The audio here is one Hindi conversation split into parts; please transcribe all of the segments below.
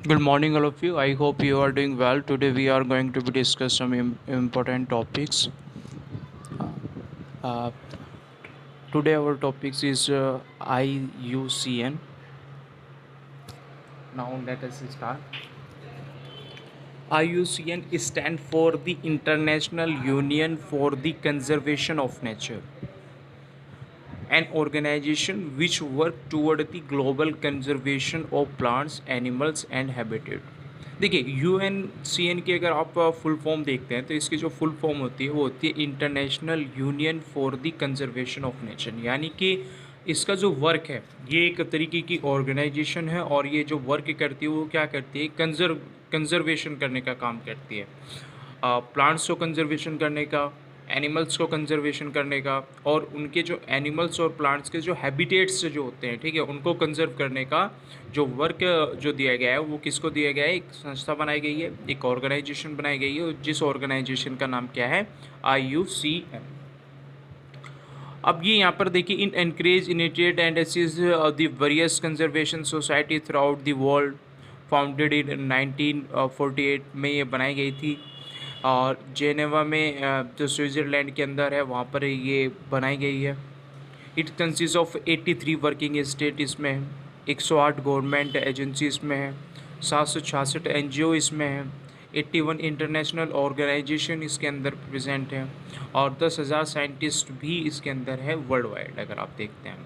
Good morning, all of you. I hope you are doing well. Today we are going to be discuss some important topics. Uh, Today our topics is IUCN. Now let us start. IUCN stand for the International Union for the Conservation of Nature, an organization which work toward the global conservation of plants, animals and habitat. देखिए यूएनसीएन की अगर आप फुल फॉर्म देखते हैं तो इसकी जो फुल फॉर्म होती है वो होती है international union for the conservation of nature, यानी कि इसका जो वर्क है ये एक तरीके की ऑर्गेनाइजेशन है और ये जो वर्क करती है वो क्या करती है, कंजर्वेशन करने का काम करती है। प्लांट्स को कंजर्वेशन करने का, एनिमल्स को कंजर्वेशन करने का और उनके जो एनिमल्स और प्लांट्स के जो हैबिटेट्स जो होते हैं, ठीक है, उनको कंजर्व करने का जो वर्क जो दिया गया है वो किसको दिया गया है, एक संस्था बनाई गई है, एक ऑर्गेनाइजेशन बनाई गई है, जिस ऑर्गेनाइजेशन का नाम क्या है, IUCN। अब ये यहाँ पर देखिए, in encourage initiate and assist the various conservation society throughout the world, founded in 1948 में ये बनाई गई थी और जेनेवा में जो स्विट्ज़रलैंड के अंदर है वहाँ पर ये बनाई गई है। It consist of 83 working state इसमें है, 108 गवर्नमेंट एजेंसी इसमें है, 766 NGO इसमें है, 81 इंटरनेशनल ऑर्गेनाइजेशन इसके अंदर प्रेजेंट हैं और 10,000 साइंटिस्ट भी इसके अंदर है वर्ल्ड वाइड, अगर आप देखते हैं।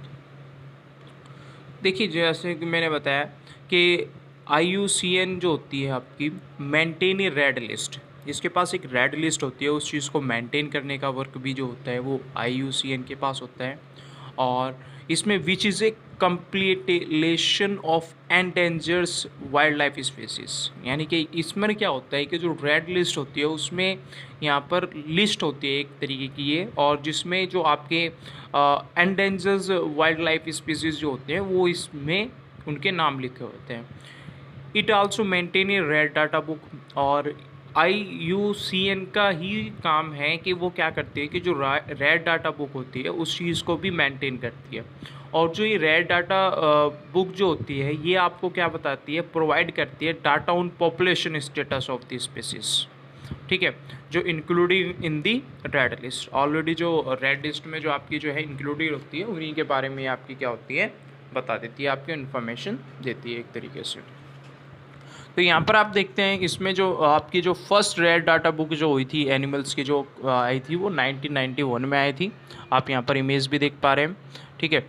देखिए जैसे कि मैंने बताया कि IUCN जो होती है आपकी मेंटेन ए रेड लिस्ट, जिसके पास एक रेड लिस्ट होती है उस चीज़ को मेंटेन करने का वर्क भी जो होता है वो IUCN के पास होता है। और इसमें which is a compilation of endangers wild life species, यानी कि इसमें क्या होता है कि जो रेड लिस्ट होती है उसमें यहाँ पर लिस्ट होती है एक तरीके की ये, और जिसमें जो आपके एंडेंजर्स वाइल्ड लाइफ स्पीसीज जो होते हैं वो इसमें उनके नाम लिखे होते हैं। It also maintain A red data book, और IUCN का ही काम है कि वो क्या करती है कि जो रेड डाटा बुक होती है उस चीज़ को भी मेंटेन करती है। और जो ये रेड डाटा बुक जो होती है ये आपको क्या बताती है, प्रोवाइड करती है data on population status of the species, ठीक है, जो including in the red list. Already जो रेड लिस्ट में जो आपकी जो है इंक्लूडेड होती है उन्हीं के बारे में आपकी क्या होती है, बता देती है, आपको इन्फॉर्मेशन देती है एक तरीके से। तो यहाँ पर आप देखते हैं इसमें जो आपकी जो फर्स्ट रेड डाटा बुक जो हुई थी एनिमल्स की जो आई थी वो 1991 में आई थी। आप यहाँ पर इमेज भी देख पा रहे हैं, ठीक है।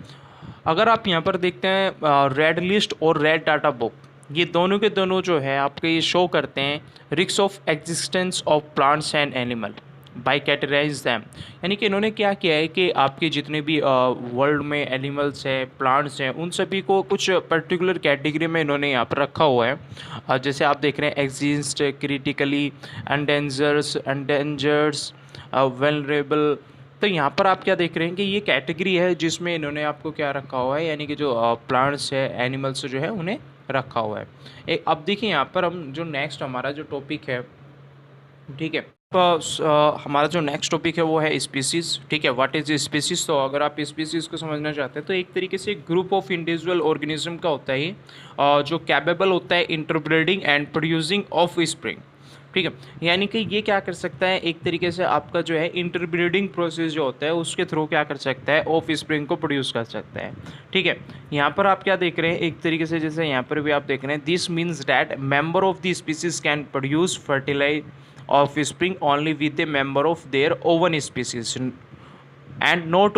अगर आप यहाँ पर देखते हैं रेड लिस्ट और रेड डाटा बुक, ये दोनों के दोनों जो है आपके ये शो करते हैं risk of existence of plants and animal by categorize them, यानी कि इन्होंने क्या किया है कि आपके जितने भी वर्ल्ड में एनिमल्स हैं, प्लांट्स हैं, उन सभी को कुछ पर्टिकुलर कैटेगरी में इन्होंने यहाँ पर रखा हुआ है। जैसे आप देख रहे हैं एग्जिस्ट, क्रिटिकली, एंडेंजर्स, वेलरेबल। तो यहाँ पर आप क्या देख रहे हैं कि ये कैटेगरी है जिसमें इन्होंने आपको क्या रखा हुआ है, यानी कि जो प्लांट्स है, एनिमल्स जो है उन्हें रखा हुआ है। एक अब देखिए यहाँ पर हम जो नेक्स्ट हमारा जो टॉपिक है, ठीक है, हमारा जो नेक्स्ट टॉपिक है वो है स्पीसीज़, ठीक है। What is species? तो अगर आप स्पीसीज़ को समझना चाहते हैं तो एक तरीके से ग्रुप ऑफ इंडिविजुअल ऑर्गेनिज्म का होता है जो कैपेबल होता है interbreeding and producing of spring, ठीक है। यानी कि ये क्या कर सकता है, एक तरीके से आपका जो है इंटरब्रीडिंग प्रोसेस जो होता है उसके थ्रू क्या कर सकता है, ऑफ स्प्रिंग को प्रोड्यूस कर सकता है, ठीक है। यहाँ पर आप क्या देख रहे हैं, एक तरीके से जैसे यहाँ पर भी आप देख रहे हैं, this means that member of the species can produce fertilize of spring only with a member of their own species and not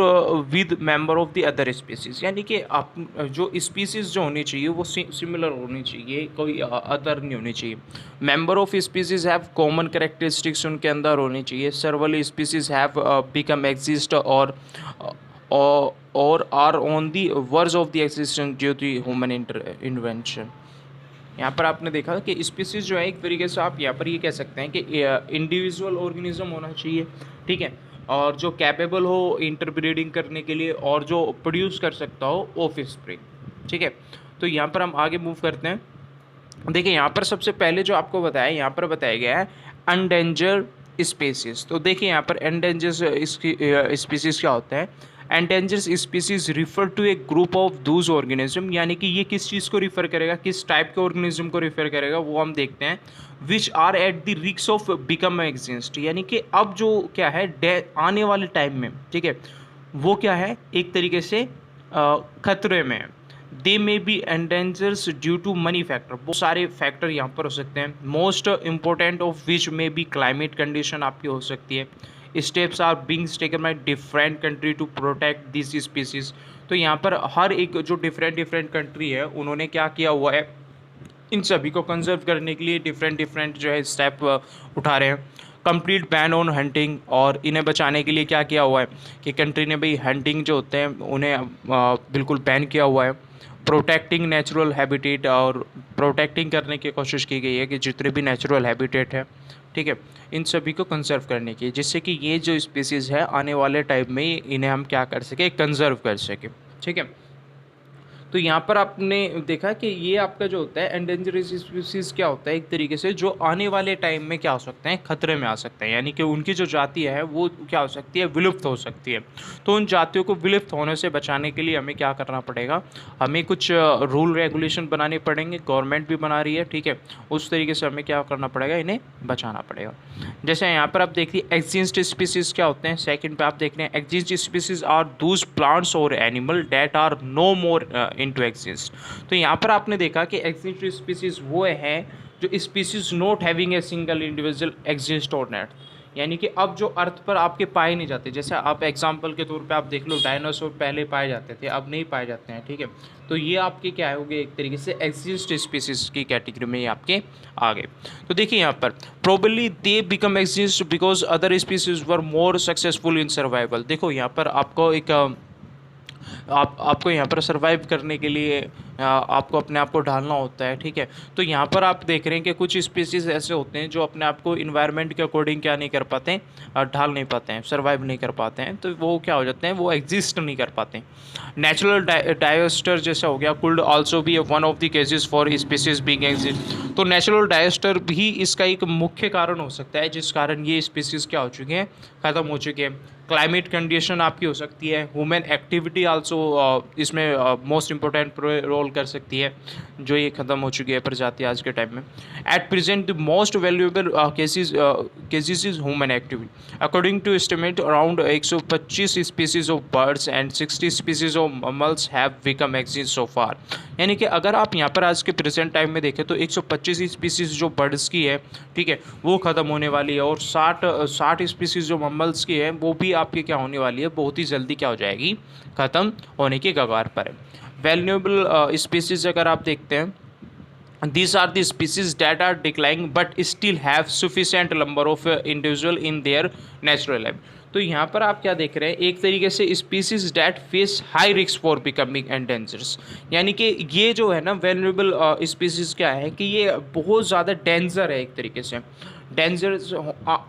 with member of the other species, यानी कि आप जो स्पीसीज जो होनी चाहिए वो सिमिलर होनी चाहिए, कोई अदर नहीं होनी चाहिए। Member of species have common characteristics उनके अंदर होनी चाहिए। Several species have become exist और are on the verge of the existence due to human intervention. यहाँ पर आपने देखा कि स्पीसीज जो है एक तरीके से आप यहाँ पर ये कह सकते हैं कि इंडिविजुअल ऑर्गेनिज्म होना चाहिए, ठीक है, और जो कैपेबल हो इंटरब्रीडिंग करने के लिए और जो प्रोड्यूस कर सकता हो ऑफ स्प्रिंग, ठीक है। तो यहाँ पर हम आगे मूव करते हैं। देखिए यहाँ पर सबसे पहले जो आपको बताया, यहाँ पर बताया गया है एंडेंजर स्पीसीज। तो देखिए यहाँ पर एंडेंजर स्पीसीज क्या होता है, endangered species refer to a group of those organism, यानी कि ये किस चीज़ को रिफर करेगा, किस टाइप के ऑर्गेनिज्म को रिफर करेगा, वो हम देखते हैं। Which are at the risk of become exist, यानी कि अब जो क्या है आने वाले टाइम में, ठीक है, वो क्या है, एक तरीके से खतरे में है। They may be endangers due to many factor, बहुत सारे फैक्टर यहाँ पर हो सकते हैं। Most important of which may be climate condition आपकी हो सकती है। Steps are being taken by different country to protect this species, तो यहाँ पर हर एक जो डिफरेंट कंट्री है उन्होंने क्या किया हुआ है, इन सभी को कंजर्व करने के लिए डिफरेंट जो है स्टेप उठा रहे हैं। कंप्लीट बैन ऑन हंटिंग, और इन्हें बचाने के लिए क्या किया हुआ है कि कंट्री ने भाई हंटिंग जो होते हैं उन्हें बिल्कुल बैन किया हुआ है। प्रोटेक्टिंग नेचुरल हैबिटेट, और प्रोटेक्टिंग करने की कोशिश की गई है कि जितने भी नेचुरल हैबिटेट है, ठीक है, इन सभी को कंजर्व करने की, जिससे कि ये जो स्पीसीज़ है आने वाले टाइम में इन्हें हम क्या कर सके, कंजर्व कर सके, ठीक है। तो यहाँ पर आपने देखा कि ये आपका जो होता है एंडेंजर्ड स्पीसीज क्या होता है, एक तरीके से जो आने वाले टाइम में क्या हो सकते हैं, खतरे में आ सकते हैं, यानी कि उनकी जो जाति है वो क्या हो सकती है, विलुप्त हो सकती है। तो उन जातियों को विलुप्त होने से बचाने के लिए हमें क्या करना पड़ेगा, हमें कुछ रूल रेगुलेशन बनाने पड़ेंगे, गवर्नमेंट भी बना रही है, ठीक है, उस तरीके से हमें क्या करना पड़ेगा, इन्हें बचाना पड़ेगा। जैसे यहाँ पर आप देखिए एक्सटिंक्ट स्पीसीज क्या होते हैं, सेकंड पे आप देख रहे हैं extinct species are those plants और animal that are no more into exist. तो यहाँ पर आपने देखा कि एक्सटिंक्ट स्पीसीज वो है जो species not having a single individual exist और नेट, यानी कि अब जो अर्थ पर आपके पाए नहीं जाते, जैसे आप एग्जांपल के तौर पे आप देख लो डायनासोर पहले पाए जाते थे, अब नहीं पाए जाते हैं, ठीक है, तो ये आपके क्या होंगे, एक तरीके से एक्सिस्ट स्पीसीज की कैटेगरी में ये आपके आ गए। तो देखिए यहाँ पर probably they become exist because other species were more successful in survival. देखो यहाँ पर आपको एक आपको यहाँ पर सर्वाइव करने के लिए आपको अपने आप को ढालना होता है, ठीक है। तो यहाँ पर आप देख रहे हैं कि कुछ स्पीसीज ऐसे होते हैं जो अपने आप को इन्वायरमेंट के अकॉर्डिंग क्या नहीं कर पाते हैं, ढाल नहीं पाते हैं, सर्वाइव नहीं कर पाते हैं, तो वो क्या हो जाते हैं, वो एग्जिस्ट नहीं कर पाते हैं। नेचुरल डायस्टर जैसा हो गया could also be one of the cases for species being exist. तो नेचुरल डायस्टर भी इसका एक मुख्य कारण हो सकता है जिस कारण ये स्पीसीज क्या हो चुके हैं, ख़त्म हो चुके हैं। क्लाइमेट कंडीशन आपकी हो सकती है, ह्यूमन एक्टिविटी आल्सो इसमें मोस्ट इंपॉर्टेंट रोल कर सकती है, जो ये ख़त्म हो चुकी है प्रजाति आज के टाइम में। At present the most valuable cases is human activity. According to estimate around 125 species of birds and 60 species of mammals have become exist so far. यानी कि अगर आप यहाँ पर आज के प्रेजेंट टाइम में देखें तो 125 स्पीसीज जो बर्ड्स की है, ठीक है, वो ख़त्म होने वाली है, और 60 स्पीसीज जो ममल्स की है वो भी आपकी क्या होने वाली है, बहुत ही जल्दी क्या हो जाएगी, ख़त्म होने की कगार पर है। वैल्यूएबल स्पीसीज अगर आप देखते हैं, these are the species that are declining but still have sufficient number of individual in their natural life। तो यहाँ पर आप क्या देख रहे हैं, एक तरीके से species that face high risk for becoming endangers, यानी कि ये जो है ना वैल्यूएबल स्पीसीज क्या है कि ये बहुत ज़्यादा डेंजर है, एक तरीके से डेंजर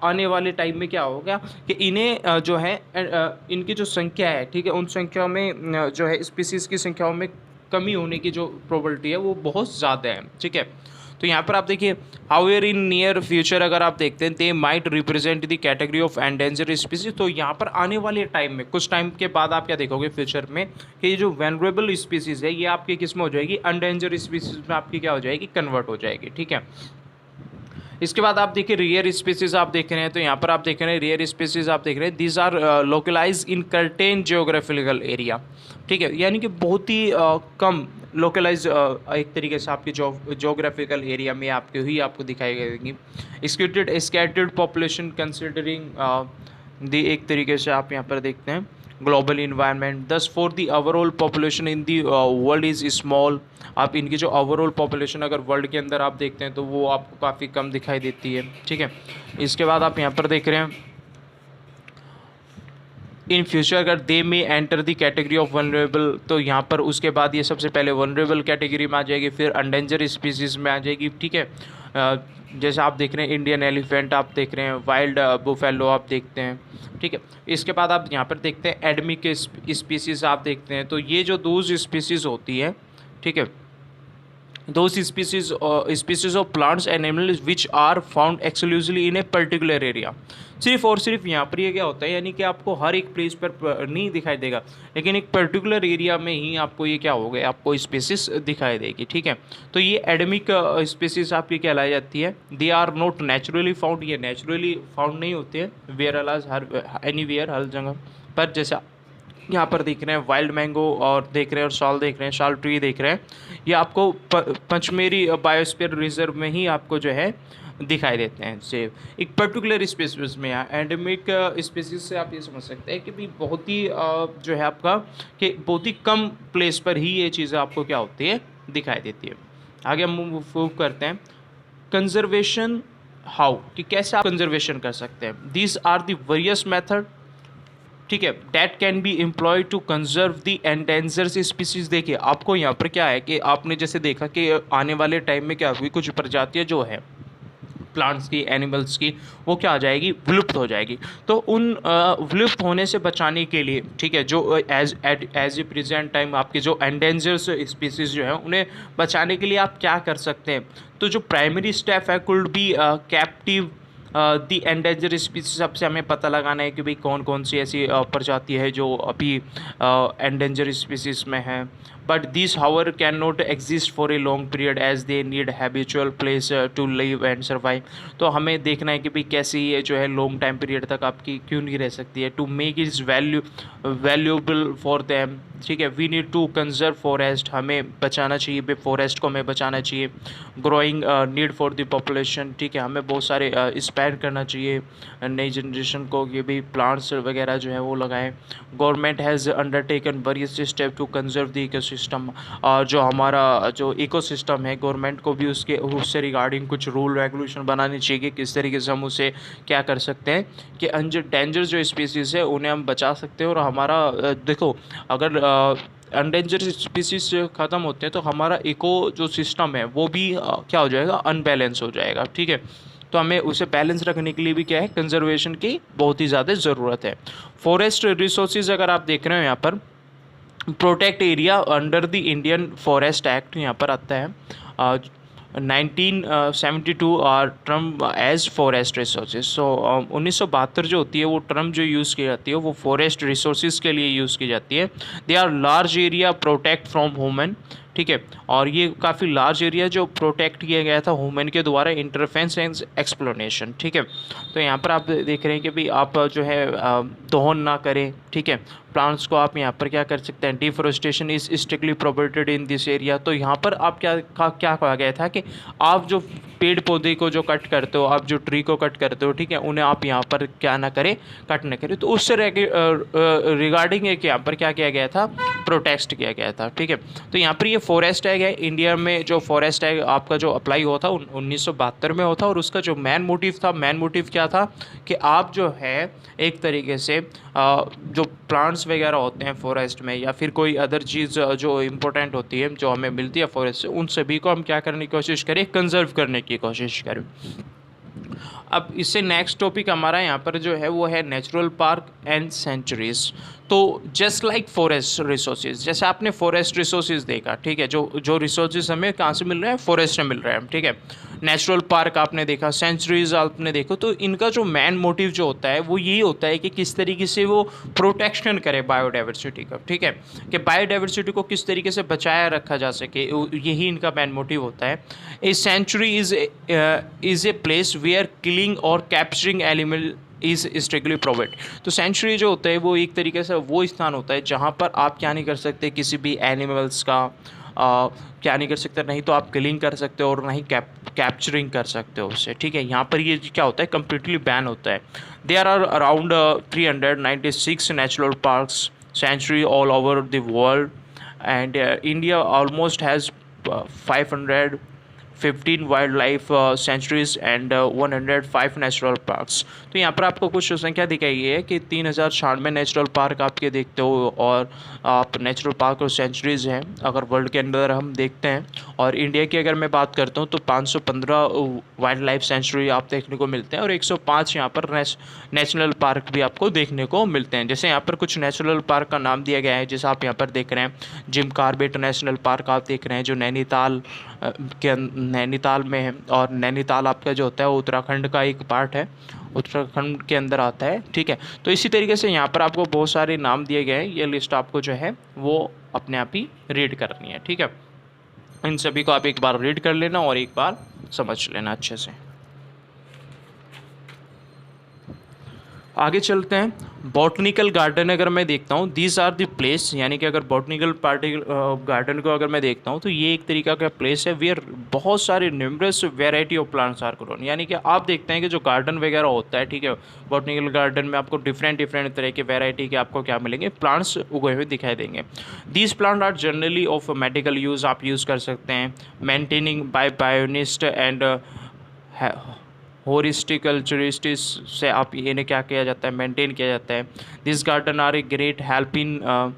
आने वाले टाइम में क्या होगा कि इन्हें जो है इनकी जो संख्या है, ठीक है, उन संख्याओं में जो है स्पीसीज की संख्याओं में कमी होने की जो प्रोबेबिलिटी है वो बहुत ज़्यादा है, ठीक है। तो यहाँ पर आप देखिए हाउएवर इन नियर फ्यूचर अगर आप देखते हैं they might represent the category of endangered species. तो यहाँ पर आने वाले टाइम में कुछ टाइम के बाद आप क्या देखोगे फ्यूचर में कि ये जो वैल्यूएबल स्पीसीज है ये आपकी किस में हो जाएगी, एंडेंजर्ड स्पीसीज में आपकी क्या हो जाएगी, कन्वर्ट हो जाएगी, ठीक है। इसके बाद आप देखिए रेयर स्पीसीज आप देख रहे हैं, तो यहाँ पर आप देख रहे हैं रेयर स्पीसीज आप देख रहे हैं these are localize in certain geographical area, ठीक है, यानी कि बहुत ही कम लोकलाइज एक तरीके से आपकी जोग्राफिकल एरिया में आपके ही आपको दिखाई देगी। स्कैटर्ड पॉपुलेशन कंसिडरिंग दी, एक तरीके से आप यहाँ पर देखते हैं ग्लोबल इन्वायरमेंट। दस for the overall population in the world is small. आप इनकी जो ओवरऑल पॉपुलेशन अगर वर्ल्ड के अंदर आप देखते हैं तो वो आपको काफ़ी कम दिखाई देती है, ठीक है। इसके बाद आप यहाँ पर देख रहे हैं इन फ्यूचर अगर दे में enter the category of vulnerable, तो यहाँ पर उसके बाद ये सबसे पहले वनरेबल कैटेगरी में आ जाएगी, फिर एंडेंजर स्पीसीज में आ जाएगी, ठीक है। जैसे आप देख रहे हैं इंडियन एलिफेंट आप देख रहे हैं, वाइल्ड बुफेलो आप देखते हैं, ठीक है। इसके बाद आप यहाँ पर देखते हैं एडमिक स्पीसीज आप देखते हैं, तो ये जो 2 स्पीसीज होती है, ठीक है, those species of plants and animals which are found exclusively in a particular area। सिर्फ और सिर्फ यहाँ पर ये क्या होता है, यानी कि आपको हर एक प्लेस पर नहीं दिखाई देगा, लेकिन एक पर्टिकुलर एरिया में ही आपको ये क्या होगा, आपको स्पीसीज दिखाई देगी। ठीक है, तो ये एडमिक स्पीसीज आपकी कहलाई जाती है। They are not naturally found, ये नेचुरली फाउंड नहीं होते हैं where else or anywhere, हर जगह पर। जैसा यहाँ पर देख रहे हैं वाइल्ड मैंगो और देख रहे हैं, और शाल देख रहे हैं, शाल ट्री देख रहे हैं, ये आपको पंचमेरी बायोस्फीयर रिजर्व में ही आपको जो है दिखाई देते हैं। से एक पर्टिकुलर स्पीसीज में, एंडेमिक स्पीसीज से आप ये समझ सकते हैं कि भी बहुत ही जो है आपका कि बहुत ही कम प्लेस पर ही ये चीज़ें आपको क्या होती है, दिखाई देती है। आगे हम मूव करते हैं कंजर्वेशन हाउ, कि कैसे आप कंजर्वेशन कर सकते हैं। These are the various method, ठीक है, that can be employed to conserve the endangered species. देखिए आपको यहाँ पर क्या है कि आपने जैसे देखा कि आने वाले टाइम में क्या हुई, कुछ प्रजातियाँ जो है प्लांट्स की, एनिमल्स की, वो क्या आ जाएगी, विलुप्त हो जाएगी। तो उन विलुप्त होने से बचाने के लिए, ठीक है, जो एज ए प्रेजेंट टाइम आपके जो एंडेंजर्ड स्पीसीज जो है उन्हें बचाने के लिए आप क्या कर सकते हैं। तो जो प्राइमरी स्टेप है could be captive the endangered species. सबसे हमें पता लगाना है कि भाई कौन कौन सी ऐसी प्रजाति है जो अभी एंडेंजर्ड स्पीसीज में है। But this however can not exist for a long period as they need habitual place to live and survive. तो हमें देखना है कि भाई कैसे ये जो है लॉन्ग टाइम पीरियड तक आपकी क्यों नहीं रह सकती है। To make is valuable for them, ठीक है, we need to conserve forest, हमें बचाना चाहिए, फॉरेस्ट को हमें बचाना चाहिए। Growing need for the population, ठीक है, हमें बहुत सारे इंस्पायर करना चाहिए नई जनरेशन को कि भाई प्लांट्स वगैरह जो है वो लगाएं। Government has undertaken various step to conserve the ecosystem, और जो हमारा जो इकोसिस्टम है गवर्नमेंट को भी उससे रिगार्डिंग कुछ रूल रेगुलेशन बनानी चाहिए कि किस तरीके से हम उसे क्या कर सकते हैं कि डेंजर जो स्पीसीज़ है उन्हें हम बचा सकते हैं। और हमारा देखो अगर एंडेंजर्ड स्पीसीज ख़त्म होते हैं तो हमारा इको जो सिस्टम है वो भी क्या हो जाएगा, अनबैलेंस हो जाएगा। ठीक है, तो हमें उसे बैलेंस रखने के लिए भी क्या है, कंजर्वेशन की बहुत ही ज़्यादा ज़रूरत है। फॉरेस्ट रिसोर्सेज अगर आप देख रहे हो यहाँ पर, protect area under the Indian forest act यहाँ पर आता है 1972 are term as forest resources. So 1972 जो होती है वो टर्म जो यूज़ की जाती है वो फॉरेस्ट रिसोर्सेज के लिए यूज़ की जाती है। They are large area protect from human, ठीक है, और ये काफ़ी लार्ज एरिया जो प्रोटेक्ट किया गया था ह्यूमन के द्वारा इंटरफेरेंस एंड एक्सप्लोनेशन। ठीक है, तो यहाँ पर आप देख रहे हैं कि भाई आप जो है दोहन ना करें, ठीक है, प्लांट्स को आप यहाँ पर क्या कर सकते हैं, deforestation is strictly prohibited in this area. तो यहाँ पर आप क्या कहा गया था कि आप जो पेड़ पौधे को जो कट करते हो, आप जो ट्री को कट करते हो, ठीक है, उन्हें आप यहाँ पर क्या ना करें, कट ना करें। तो उससे रिगार्डिंग एक यहाँ पर क्या किया गया था, प्रोटेस्ट किया गया था। ठीक है, तो यहाँ पर ये फॉरेस्ट टैग है, इंडिया में जो फॉरेस्ट टैग आपका जो अप्लाई हुआ था 1972 में होता, और उसका जो मेन मोटिव क्या था कि आप जो है एक तरीके से जो प्लांट्स वगैरह होते हैं फॉरेस्ट में या फिर कोई अदर चीज़ जो इम्पोर्टेंट होती है जो हमें मिलती है फॉरेस्ट से, उन सभी को हम क्या करने की कोशिश करें, कंजर्व करने की कोशिश करें। अब इससे नेक्स्ट टॉपिक हमारा यहाँ पर जो है वो है नेचुरल पार्क एंड सेंचुरीज। तो जस्ट लाइक फॉरेस्ट रिसोर्सेज, जैसे आपने फॉरेस्ट रिसोर्सेज देखा, ठीक है, जो रिसोर्सेज हमें कहाँ से मिल रहे हैं, फॉरेस्ट से मिल रहे हैं। ठीक है, नेचुरल पार्क आपने देखा, सेंचुरीज आपने देखो, तो इनका जो मेन मोटिव जो होता है वो यही होता है कि किस तरीके से वो प्रोटेक्शन करे बायोडाइवर्सिटी का। ठीक है, कि बायोडाइवर्सिटी को किस तरीके से बचाया रखा जा सके, यही इनका मेन मोटिव होता है। A sanctuary is a place where killing और capturing animal is strictly prohibited. तो सेंचुरी जो होता है वो एक तरीके से वो स्थान होता है जहाँ पर आप क्या नहीं कर सकते, किसी भी एनिमल्स का क्या नहीं कर सकते, नहीं तो आप किलिंग कर सकते हो और नहीं कैप्चरिंग कर सकते हो उससे। ठीक है, यहाँ पर ये क्या होता है, कम्प्लीटली बैन होता है। There are around 396 natural parks century all over the world and India almost has 515 wild life centuries and 105 natural parks. तो यहाँ पर आपको कुछ संख्या दिखाई गई है कि 3096 नेचुरल पार्क आपके देखते हो, और आप नेचुरल पार्क और सेंचुरीज़ हैं अगर वर्ल्ड के अंदर हम देखते हैं। और इंडिया की अगर मैं बात करता हूँ तो 515 वाइल्ड लाइफ सेंचुरी आप देखने को मिलते हैं, और 105 यहाँ पर नेशनल पार्क भी आपको देखने को मिलते हैं। जैसे यहाँ पर कुछ नेचुरल पार्क का नाम दिया गया है, जैसे आप यहाँ पर देख रहे हैं जिम कॉर्बेट नेशनल पार्क आप देख रहे हैं जो नैनीताल नैनीताल में है, और नैनीताल आपका जो होता है वो उत्तराखंड का एक पार्ट है, उत्तराखंड के अंदर आता है। ठीक है, तो इसी तरीके से यहाँ पर आपको बहुत सारे नाम दिए गए हैं, ये लिस्ट आपको जो है वो अपने आप ही रीड करनी है। ठीक है, इन सभी को आप एक बार रीड कर लेना और एक बार समझ लेना अच्छे से। आगे चलते हैं। बॉटनिकल गार्डन अगर मैं देखता हूँ, दीज आर द प्लेस, यानी कि अगर बॉटनिकल गार्डन को अगर मैं देखता हूँ तो ये एक तरीका का प्लेस है वेयर बहुत सारे numerous variety of plants are grown. यानी कि आप देखते हैं कि जो गार्डन वगैरह होता है, ठीक है, बॉटनिकल गार्डन में आपको डिफरेंट डिफरेंट तरह के वेराइटी के आपको क्या मिलेंगे, प्लांट्स उगे हुए दिखाई देंगे। These plant are generally of medical use, आप यूज़ कर सकते हैं। Maintaining by botanist and horticulturists से आप इन्हें क्या किया जाता है, मेंटेन किया जाता है। This garden are a great help in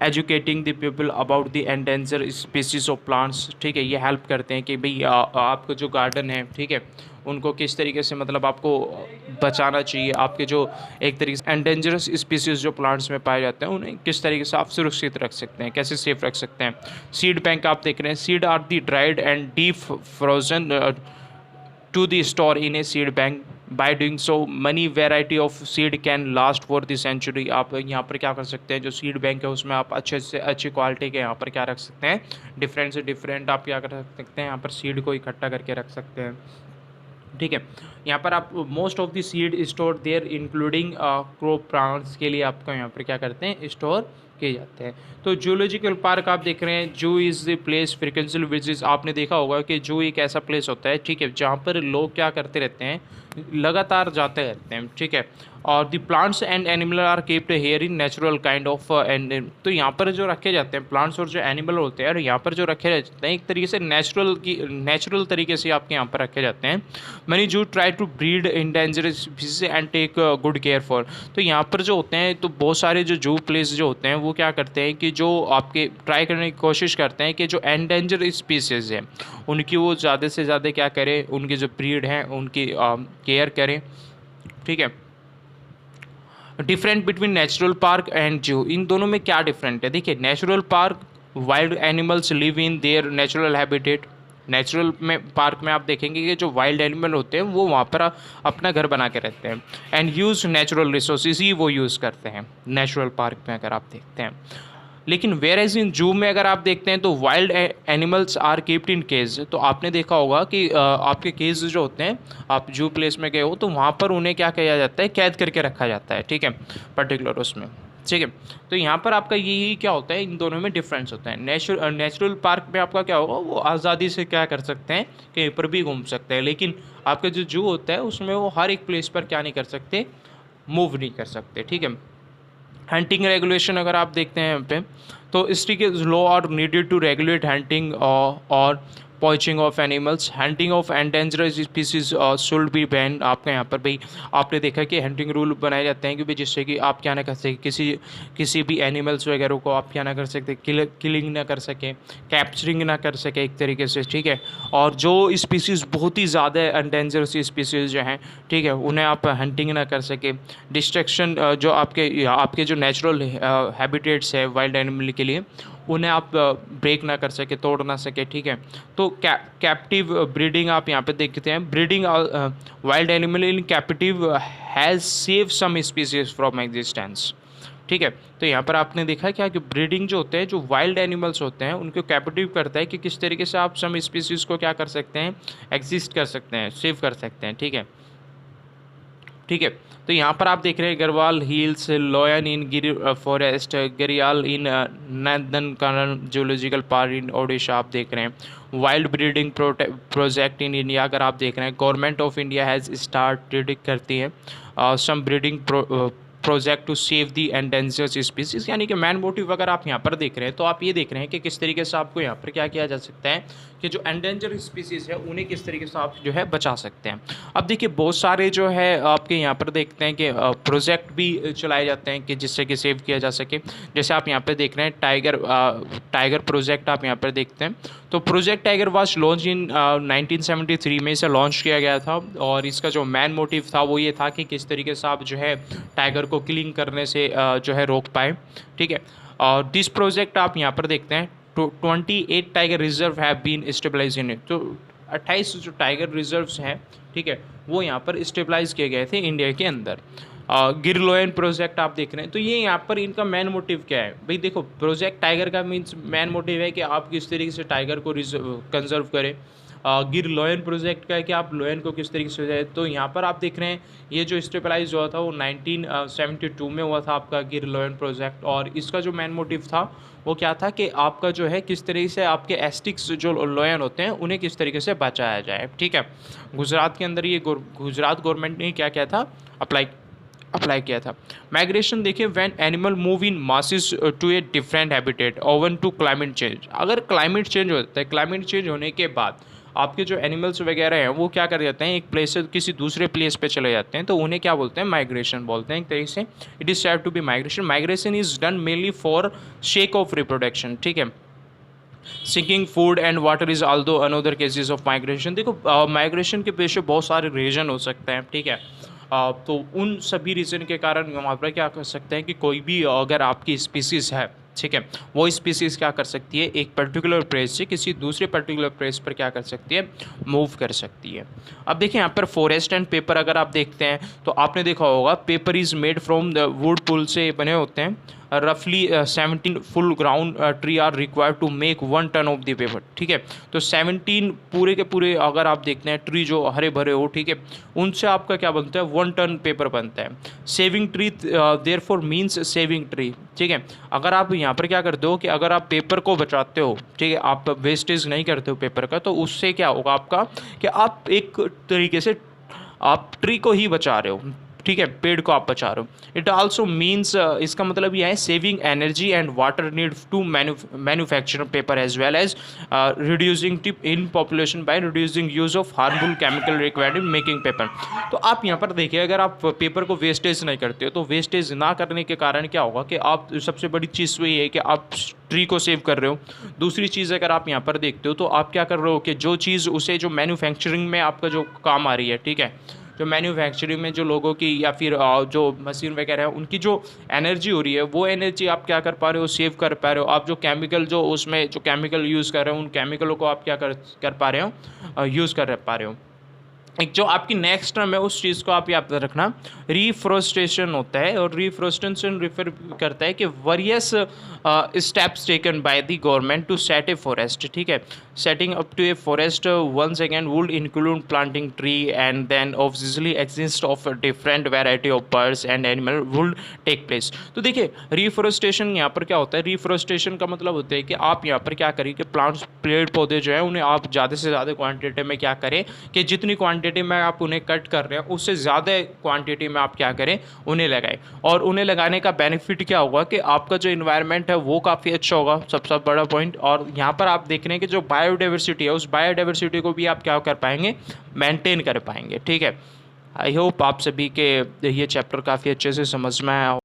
educating the people about the endanger species of plants. ठीक है, ये हेल्प करते हैं कि भाई आपका जो गार्डन है, ठीक है, उनको किस तरीके से मतलब आपको बचाना चाहिए। आपके जो एक तरीके से एंडेंजरस स्पीसीज जो प्लांट्स में पाए जाते हैं उन्हें किस तरीके से आप सुरक्षित रख सकते हैं, कैसे सेफ रख सकते हैं। सीड बैंक आप देख रहे हैं, seed are the dried and deep frozen to the store in a seed bank. By doing so many variety of seed can last for the century। आप यहाँ पर क्या कर सकते हैं, जो सीड बैंक है उसमें आप अच्छे से अच्छी क्वालिटी के यहाँ पर क्या रख सकते हैं, डिफरेंट से डिफरेंट आप क्या कर सकते हैं, यहाँ पर सीड को इकट्ठा करके रख सकते हैं। ठीक है, यहाँ पर आप most of the seed store there including crop plants के लिए आपको यहाँ पर क्या करते हैं, स्टोर किए जाते हैं। तो जूलॉजिकल पार्क आप देख रहे हैं, जू इज़ द प्लेस फ्रिक्वेंशियल विजिट्स। आपने देखा होगा कि जू एक ऐसा प्लेस होता है, ठीक है, जहाँ पर लोग क्या करते रहते हैं, लगातार जाते रहते हैं। ठीक है, और the plants and animal are kept here in natural kind of and. तो यहाँ पर जो रखे जाते हैं प्लांट्स और जो एनिमल होते हैं, और यहाँ पर जो रखे जाते हैं एक तरीके से नेचुरल तरीके से आपके यहाँ पर रखे जाते हैं। Many zoo try to breed endangered species and take good care for. तो यहाँ पर जो होते हैं, तो बहुत सारे जो जू प्लेस जो होते हैं वो क्या करते हैं कि जो आपके ट्राई करने की कोशिश करते हैं कि जो एंडेंजर स्पीसीज है उनकी वो ज़्यादा से ज़्यादा क्या करें, उनकी जो ब्रीड हैं उनकी केयर करें। ठीक है, different between natural park and जू, इन दोनों में क्या डिफरेंट है। देखिए, natural park wild animals live in their natural habitat. Natural में पार्क में आप देखेंगे कि जो वाइल्ड एनिमल होते हैं वो वहाँ पर अपना घर बना के रहते हैं एंड यूज़ नेचुरल रिसोर्सेज ही वो यूज़ करते हैं नेचुरल पार्क में अगर आप देखते हैं। लेकिन वेयर एज इन जू में अगर आप देखते हैं तो wild animals are kept in cage. तो आपने देखा होगा कि आपके केज जो होते हैं, आप जू प्लेस में गए हो तो वहाँ पर उन्हें क्या किया जाता है, कैद करके रखा जाता है। ठीक है, पर्टिकुलर उसमें। ठीक है, तो यहाँ पर आपका यही क्या होता है, इन दोनों में डिफरेंस होता है। नेचुरल पार्क में आपका क्या होगा, वो आज़ादी से क्या कर सकते हैं, कहीं पर भी घूम सकते हैं। लेकिन आपका जो जू होता है उसमें वो हर एक प्लेस पर क्या नहीं कर सकते, मूव नहीं कर सकते। ठीक है, हंटिंग रेगुलेशन अगर आप देखते हैं यहाँ पे, तो strict law are needed to regulate hunting और poaching of animals. Hunting of endangered species should be ban. आपके यहाँ पर भाई आपने देखा कि हंटिंग रूल बनाए जाते हैं कि भाई जिससे कि आप क्या ना कर सके, किसी भी एनिमल्स वगैरह को आप क्या ना कर सकते, किलिंग ना कर सके, कैप्चरिंग ना कर सके एक तरीके से। ठीक है, और जो स्पीसीज़ बहुत ही ज़्यादा एंडेंजरस स्पीसीज़ जो हैं, ठीक है, उन्हें आप हंटिंग ना कर सके। डिस्ट्रक्शन जो आपके जो नेचुरल हैबिटेट्स है वाइल्ड एनिमल के लिए, उन्हें आप ब्रेक ना कर सके, तोड़ ना सके। ठीक है, तो कैप्टिव ब्रीडिंग आप यहाँ पे देखते हैं, breeding wild animal in captive has save some species from existence. ठीक है, तो यहाँ पर आपने देखा क्या कि ब्रीडिंग जो होते हैं, जो वाइल्ड एनिमल्स होते हैं उनको कैप्टिव करता है कि किस तरीके से आप सम स्पीसीज को क्या कर सकते हैं, एग्जिस्ट कर सकते हैं, सेव कर सकते हैं। ठीक है, ठीक है, तो यहाँ पर आप देख रहे हैं Garhwal hills, lion in Gir forest, gharial in Nandankanan zoological park in Odisha आप देख रहे हैं। Wild breeding project in India अगर आप देख रहे हैं, government of India has started करती है some breeding project to save the endangered species. यानी कि मैन मोटिव अगर आप यहाँ पर देख रहे हैं तो आप ये देख रहे हैं कि किस तरीके से आपको यहाँ पर क्या किया जा सकता है कि जो एंडेंजर्ड स्पीसीज है उन्हें किस तरीके से आप जो है बचा सकते हैं। अब देखिए बहुत सारे जो है आपके यहाँ पर देखते हैं कि प्रोजेक्ट भी चलाए जाते हैं कि जिससे कि सेव किया जा सके। जैसे आप यहाँ पर देख रहे हैं टाइगर प्रोजेक्ट आप यहाँ पर देखते हैं, तो project tiger was launch in 1973 में इसे लॉन्च किया गया था, और इसका जो मैन मोटिव था वो ये था कि किस तरीके से आप जो है टाइगर को किलिंग करने से जो है रोक पाए। ठीक है, और दिस प्रोजेक्ट आप यहाँ पर देखते हैं 28 tiger reserve have been stabilize in it. तो 28 जो टाइगर रिजर्व्स हैं, ठीक है, वो यहाँ पर स्टेबलाइज किए गए थे इंडिया के अंदर। गिरलोयन प्रोजेक्ट आप देख रहे हैं, तो ये यहाँ पर इनका मेन मोटिव क्या है भाई? देखो, प्रोजेक्ट टाइगर का मीन्स मेन मोटिव है कि आप किस तरीके से टाइगर को कंजर्व करें। गिर लोयन प्रोजेक्ट का है कि आप लोयन को किस तरीके से जाए। तो यहाँ पर आप देख रहे हैं ये जो स्टेबलाइज हुआ था वो 1972 में हुआ था आपका गिर लोयन प्रोजेक्ट। और इसका जो मेन मोटिव था वो क्या था कि आपका जो है किस तरीके से आपके एस्टिक्स जो लोयन होते हैं उन्हें किस तरीके से बचाया जाए, ठीक है। गुजरात के अंदर ये गुजरात गवर्नमेंट ने क्या किया था, अप्लाई किया था। माइग्रेशन देखिए, when animal move in masses to a different habitat owing to climate change. अगर क्लाइमेट चेंज होता है, क्लाइमेट चेंज होने के बाद आपके जो एनिमल्स वगैरह हैं वो क्या कर जाते हैं, एक प्लेस से किसी दूसरे प्लेस पे चले जाते हैं, तो उन्हें क्या बोलते हैं, माइग्रेशन बोलते हैं एक तरीके से। It is said to be migration. Migration is done mainly for sake of reproduction, ठीक है। Seeking food and water is although another cases of migration. देखो, माइग्रेशन के पीछे बहुत सारे रीजन हो सकते हैं, ठीक है। तो उन सभी रीज़न के कारण वहाँ पर क्या कर सकते हैं कि कोई भी अगर आपकी स्पीसीज़ है, ठीक है, वो स्पीसीज़ क्या कर सकती है, एक पर्टिकुलर प्लेस से किसी दूसरे पर्टिकुलर प्लेस पर क्या कर सकती है, मूव कर सकती है। अब देखिए यहाँ पर फॉरेस्ट एंड पेपर अगर आप देखते हैं तो आपने देखा होगा paper is made from the wood pulp से बने होते हैं। रफली 17 full grown tree are required to make 1 ton of the paper, ठीक है। तो 17 पूरे के पूरे अगर आप देखते हैं ट्री जो हरे भरे हो, ठीक है, उनसे आपका क्या बनता है, 1 टन पेपर बनता है। Saving tree therefore means saving tree, ठीक है। अगर आप यहाँ पर क्या करते हो कि अगर आप पेपर को बचाते हो, ठीक है, आप वेस्टेज नहीं करते हो पेपर का, तो उससे क्या होगा आपका कि आप एक तरीके से आप ट्री को ही बचा रहे हो, ठीक है, पेड़ को आप बचा रहे हो। इट आल्सो मीन्स, इसका मतलब यह है saving energy and water need to manufacture paper as well as reducing in population by reducing use of harmful chemical required in making paper. तो आप यहाँ पर देखिए, अगर आप पेपर को वेस्टेज नहीं करते हो तो वेस्टेज ना करने के कारण क्या होगा कि आप, सबसे बड़ी चीज़ वही है कि आप ट्री को सेव कर रहे हो। दूसरी चीज़ अगर आप यहाँ पर देखते हो तो आप क्या कर रहे हो कि जो चीज़ उसे जो मैन्युफैक्चरिंग में आपका जो काम आ रही है, ठीक है, जो मैन्युफैक्चरिंग में जो लोगों की या फिर जो मशीन वगैरह है उनकी जो एनर्जी हो रही है वो एनर्जी आप क्या कर पा रहे हो, सेव कर पा रहे हो। आप जो केमिकल जो उसमें जो केमिकल यूज़ कर रहे हो उन केमिकलों को आप क्या कर पा रहे हो, यूज़ कर पा रहे हो। एक जो आपकी नेक्स्ट टर्म है उस चीज़ को आप याद रखना, रीफ्रोस्टेशन होता है। और रीफ्रोस्टेशन रिफर करता है कि various steps taken by the government to set a forest, ठीक है। Setting up to a forest once again would include planting tree and then obviously exist of different variety of birds and animal would take place. तो देखिए, रीफोरेस्टेशन यहाँ पर क्या होता है, रीफोरेस्टेशन का मतलब होता है कि आप यहाँ पर क्या करें कि प्लांट्स, पेड़ पौधे जो है उन्हें आप ज़्यादा से ज़्यादा क्वान्टिटी में क्या करें कि जितनी क्वांटिटी में आप उन्हें कट कर रहे हैं उससे ज़्यादा क्वांटिटी में आप क्या करें, उन्हें लगाएं। और उन्हें लगाने का बेनिफिट क्या होगा कि आपका जो इन्वायरमेंट है वो काफ़ी अच्छा होगा, सबसे बड़ा पॉइंट। और यहाँ पर आप देख रहे हैं कि जो बायोडाइवर्सिटी है उस बायोडाइवर्सिटी को भी आप क्या कर पाएंगे, मेंटेन कर पाएंगे, ठीक है। आई होप आप सभी के ये चैप्टर काफ़ी अच्छे से समझ में आया।